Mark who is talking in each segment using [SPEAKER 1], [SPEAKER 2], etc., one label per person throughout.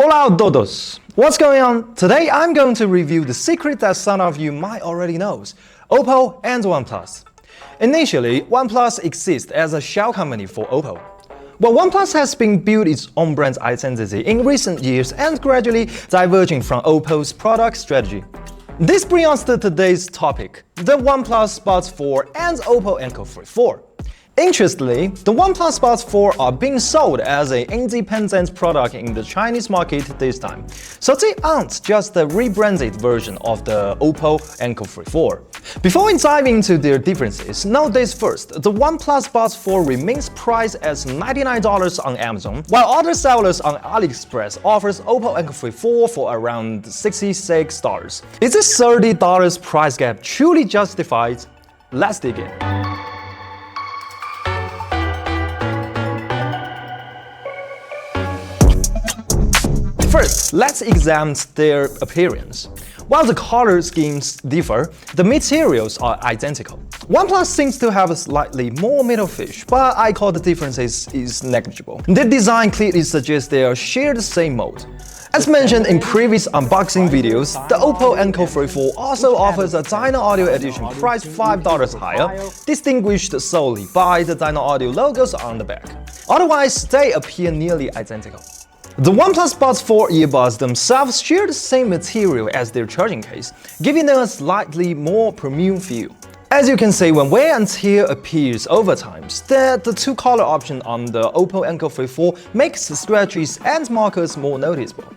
[SPEAKER 1] Hola todos! What's going on? Today I'm going to review the secret that some of you might already know, Oppo and OnePlus. Initially, OnePlus exists as a shell company for Oppo. But OnePlus has been built its own brand identity in recent years and gradually diverging from Oppo's product strategy. This brings us to today's topic, the OnePlus Buds 4 and Oppo Enco Free 4. Interestingly, the OnePlus Buds 4 are being sold as an independent product in the Chinese market this time, so they aren't just the rebranded version of the Oppo Enco Free 4. Before we dive into their differences, know this first, the OnePlus Buds 4 remains priced at $99 on Amazon, while other sellers on AliExpress offers Oppo Enco Free 4 for around $66. Is this $30 price gap truly justified? Let's dig in. First, let's examine their appearance. While the color schemes differ, the materials are identical. OnePlus seems to have a slightly more metal finish, but I call the differences is negligible. The design clearly suggests they share the same mold. As mentioned in previous unboxing videos, the Oppo Enco Free 4 also offers a Dino Audio edition priced $5 higher, distinguished solely by the Dino Audio logos on the back. Otherwise, they appear nearly identical. The OnePlus Buds 4 earbuds themselves share the same material as their charging case, giving them a slightly more premium feel. As you can see, when wear and tear appears over time, the two-color option on the Oppo Enco Free 4 makes the scratches and markers more noticeable.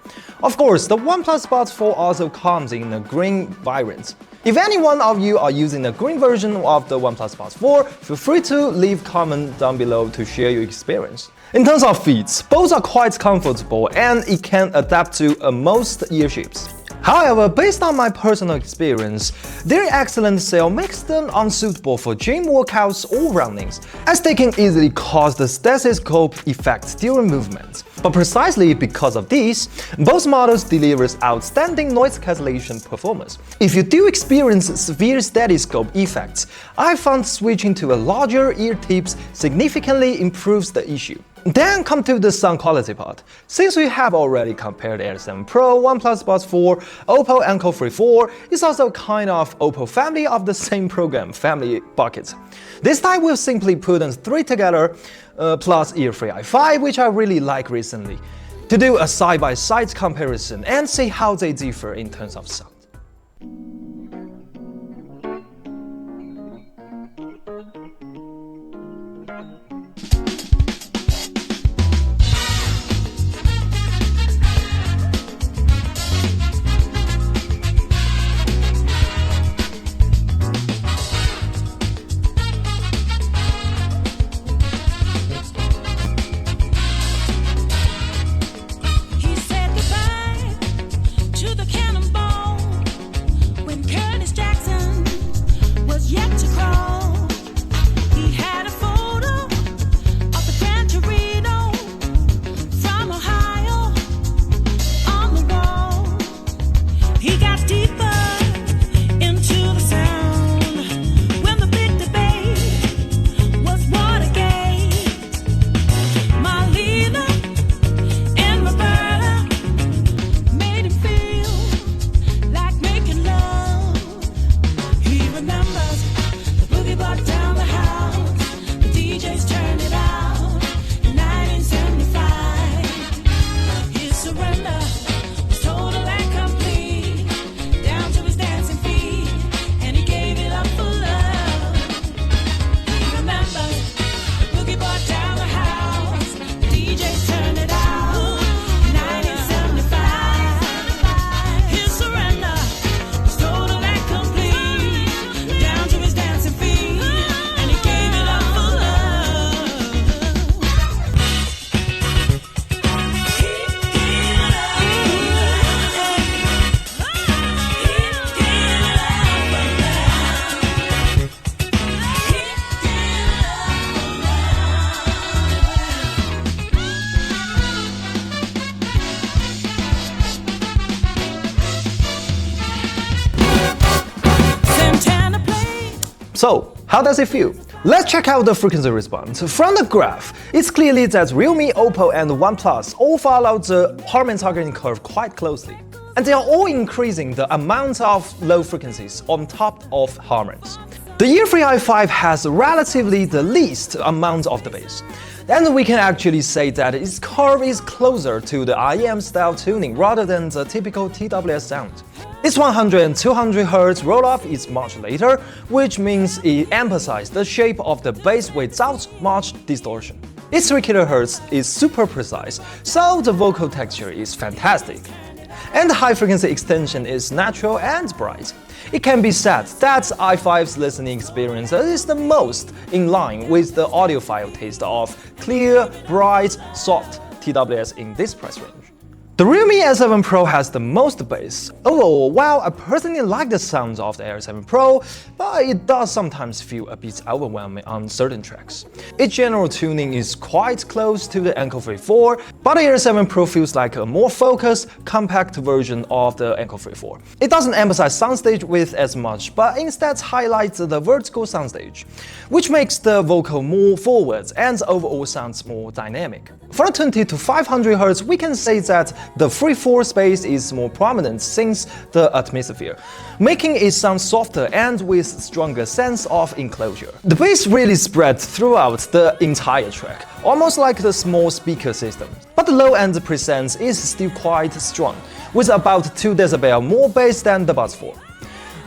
[SPEAKER 1] Of course, the OnePlus Buds 4 also comes in a green variant. If any one of you are using the green version of the OnePlus Buds 4, feel free to leave a comment down below to share your experience. In terms of feet, both are quite comfortable and it can adapt to most ear shapes. However, based on my personal experience, their excellent sale makes them unsuitable for gym workouts or runnings, as they can easily cause the stethoscope effect during movement. But precisely because of this, both models delivers outstanding noise cancellation performance. If you do experience severe stethoscope effects, I found switching to a larger ear tips significantly improves the issue. Then come to the sound quality part. Since we have already compared Air 7 Pro, OnePlus Buds 4, Oppo Enco Free 4 is also kind of Oppo family of the same program family bucket. This time we'll simply put them three together, plus Earfree i5, which I really like recently, to do a side-by-side comparison and see how they differ in terms of sound. So, how does it feel? Let's check out the frequency response. From the graph, it's clearly that Realme, Oppo, and OnePlus all follow the Harman targeting curve quite closely. And they are all increasing the amount of low frequencies on top of Harman's. The Ear3 i5 has relatively the least amount of the bass. And we can actually say that its curve is closer to the IEM style tuning rather than the typical TWS sound. Its 100 and 200 Hz roll-up is much later, which means it emphasizes the shape of the bass without much distortion. Its 3 kHz is super precise, so the vocal texture is fantastic. And the high-frequency extension is natural and bright. It can be said that i5's listening experience is the most in line with the audiophile taste of clear, bright, soft TWS in this price range. The Realme A7 Pro has the most bass. Overall, while I personally like the sounds of the A7 Pro, but it does sometimes feel a bit overwhelming on certain tracks. Its general tuning is quite close to the Anko 3.4, but the A7 Pro feels like a more focused, compact version of the Anko 3.4. It doesn't emphasize soundstage width as much, but instead highlights the vertical soundstage, which makes the vocal more forward and overall sounds more dynamic. From 20 to 500 Hz, we can say that the 3.4 space is more prominent since the atmosphere, making it sound softer and with stronger sense of enclosure. The bass really spread throughout the entire track, almost like the small speaker system. But the low-end presence is still quite strong, with about 2 dB more bass than the Buds 4.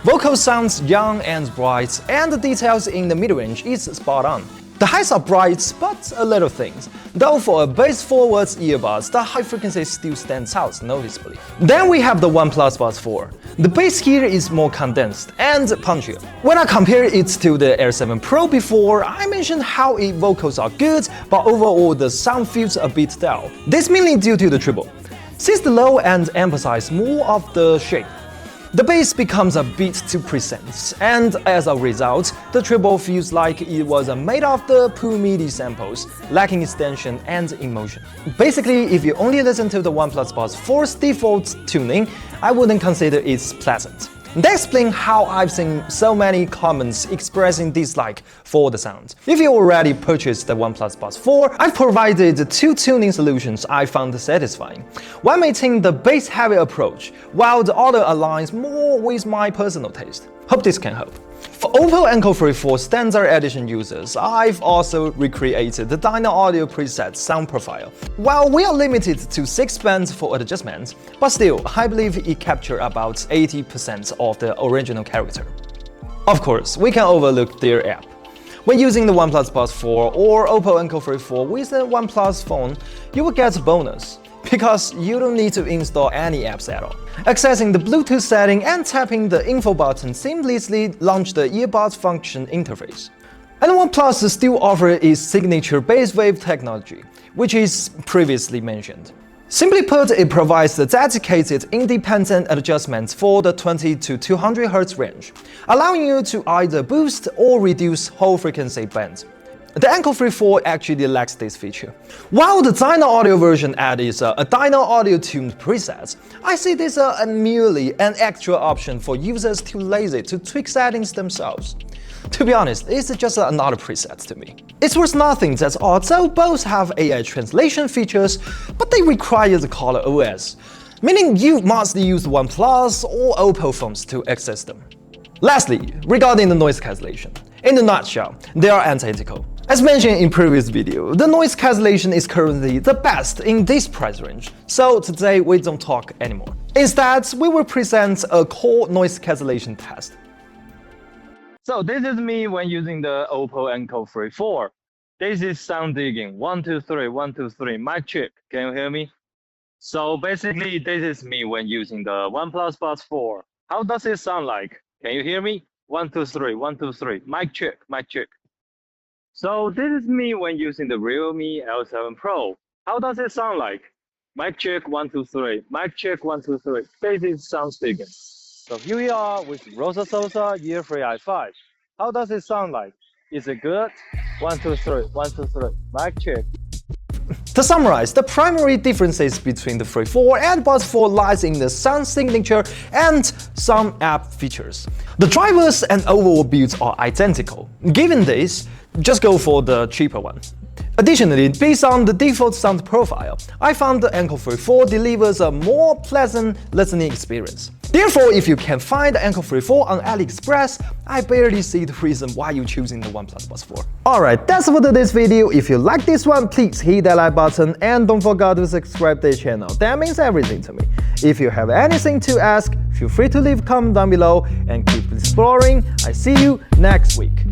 [SPEAKER 1] Vocal sounds young and bright, and the details in the mid-range is spot on. The highs are bright, but a little thin, though for a bass-forward earbuds, the high frequency still stands out noticeably. Then we have the OnePlus Buds 4. The bass here is more condensed and punchier. When I compare it to the A7 Pro before, I mentioned how its vocals are good, but overall the sound feels a bit dull. This mainly due to the treble. Since the low end emphasizes more of the shape, the bass becomes a bit too present, and as a result, the treble feels like it was made of the Poo MIDI samples, lacking extension and emotion. Basically, if you only listen to the OnePlus Buds 4's default tuning, I wouldn't consider it pleasant. That explains how I've seen so many comments expressing dislike for the sound. If you already purchased the OnePlus Buds 4, I've provided 2 tuning solutions I found satisfying. One maintains the bass-heavy approach, while the other aligns more with my personal taste. Hope this can help. For Oppo Anko 3.4 Standard Edition users, I've also recreated the Dyna Audio preset sound profile. While we are limited to 6 bands for adjustments, but still, I believe it captures about 80% of the original character. Of course, we can overlook their app. When using the OnePlus Buds 4 or Oppo Anko 3.4 with a OnePlus phone, you will get a bonus, because you don't need to install any apps at all. Accessing the Bluetooth setting and tapping the info button seamlessly launch the earbuds function interface. And OnePlus still offers its signature bass wave technology, which is previously mentioned. Simply put, it provides the dedicated independent adjustments for the 20 to 200 Hz range, allowing you to either boost or reduce whole frequency bands. The Anko 3.4 actually lacks this feature. While the Dyna Audio version adds a Dyna Audio tuned preset, I see this as merely an extra option for users too lazy to tweak settings themselves. To be honest, it's just another preset to me. It's worth nothing that although both have AI translation features, but they require the Color OS, meaning you must use OnePlus or Oppo phones to access them. Lastly, regarding the noise cancellation. In a nutshell, they are identical. As mentioned in previous video, the noise cancellation is currently the best in this price range, so today we don't talk anymore. Instead, we will present a core noise cancellation test. So this is me when using the Oppo Anko 3.4. This is sound digging, 1, 2, 3, 1, 2, 3, mic check, can you hear me? So basically, this is me when using the OnePlus Buds 4. How does it sound like? Can you hear me? 1, 2, 3, 1, 2, 3, mic check, mic check. So this is me when using the Realme L7 Pro. How does it sound like? Mic check 1, 2, 3. Mic check 1, 2, 3. This is sound digging. So here we are with Rosa Sosa Ear3 i5. How does it sound like? Is it good? 1, 2, 3. 1, 2, 3. Mic check. To summarize, the primary differences between the Free 4 and Buds 4 lies in the sound signature and some app features. The drivers and overall builds are identical. Given this, just go for the cheaper one. Additionally, based on the default sound profile, I found the Anker Free 4 delivers a more pleasant listening experience. Therefore, if you can find the Anker Free 4 on AliExpress, I barely see the reason why you're choosing the OnePlus Buds 4. Alright, that's for today's video. If you like this one, please hit that like button and don't forget to subscribe to the channel. That means everything to me. If you have anything to ask, feel free to leave a comment down below and keep exploring. I see you next week.